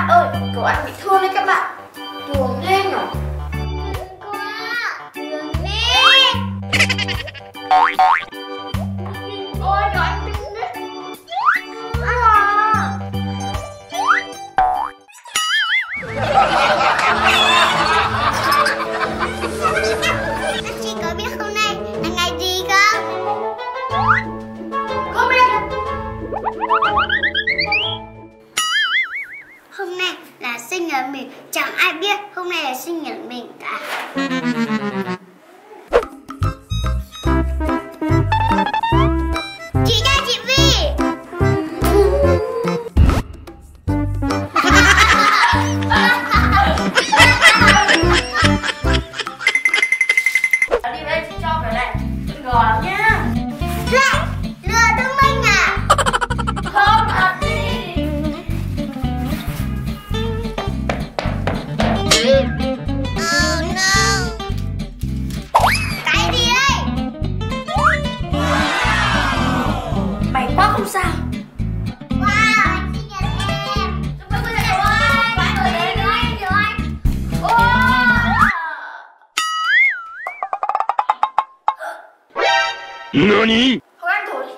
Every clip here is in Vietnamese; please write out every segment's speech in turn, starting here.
bạn ơi, cậu ăn bị thương đấy các bạn. Đường lên nhở? Đường lên. Ôi trời anh Vinh đấy. Anh chị có biết hôm nay là ngày gì không? Không biết. Hôm nay là sinh nhật mình, chẳng ai biết hôm nay là sinh nhật mình cả. Chị Nga, chị Vi. Đi đây chị cho cái này, đừng gò lắm nhá. Lại, lừa thông minh à? Không, thật đi. Oh no. Cái gì đây? Bánh quá không sao. Wow, anh sinh nhật em. Chúc mừng sinh nhật ơi. Bánh ở đây ngay kìa anh. NANI?Thôi anh thổi đi.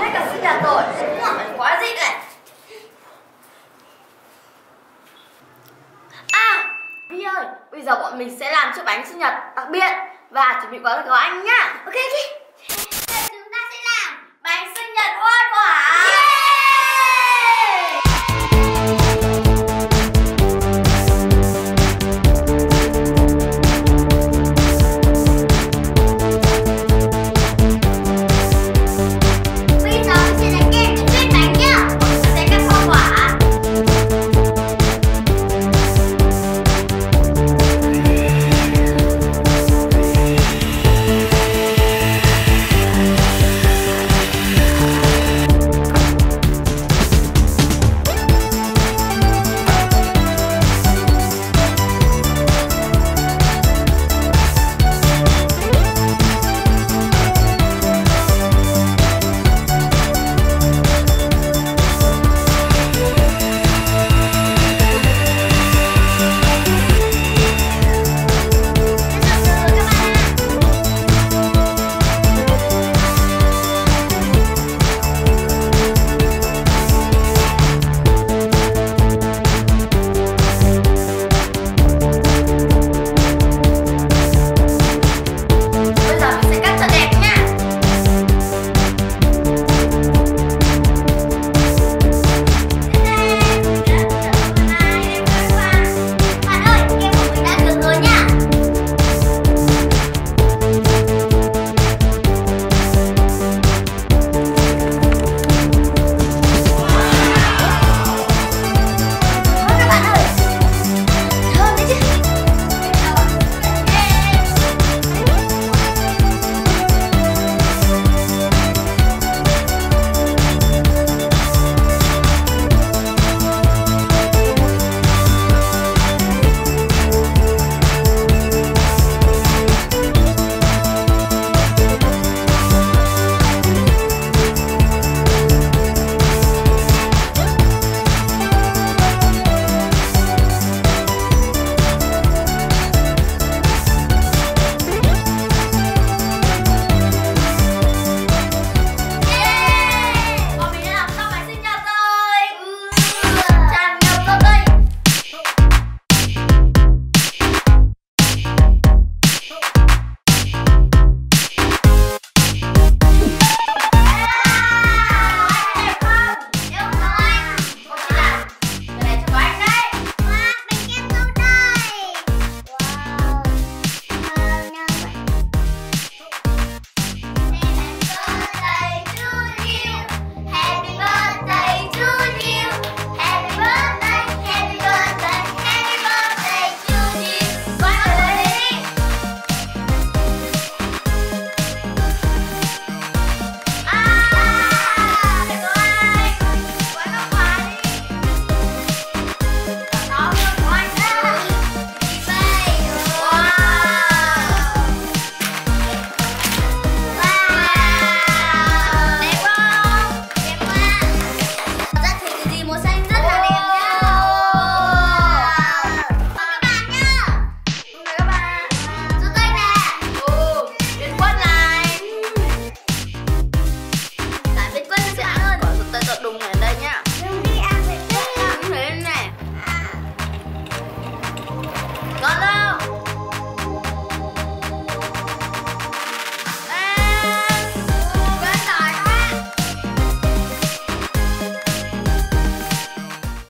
Hết cả sinh nhật rồi, bánh quá dị này. À, Vi ơi, bây giờ bọn mình sẽ làm chiếc bánh sinh nhật đặc biệt và chuẩn bị gói cho anh nhá. Ok.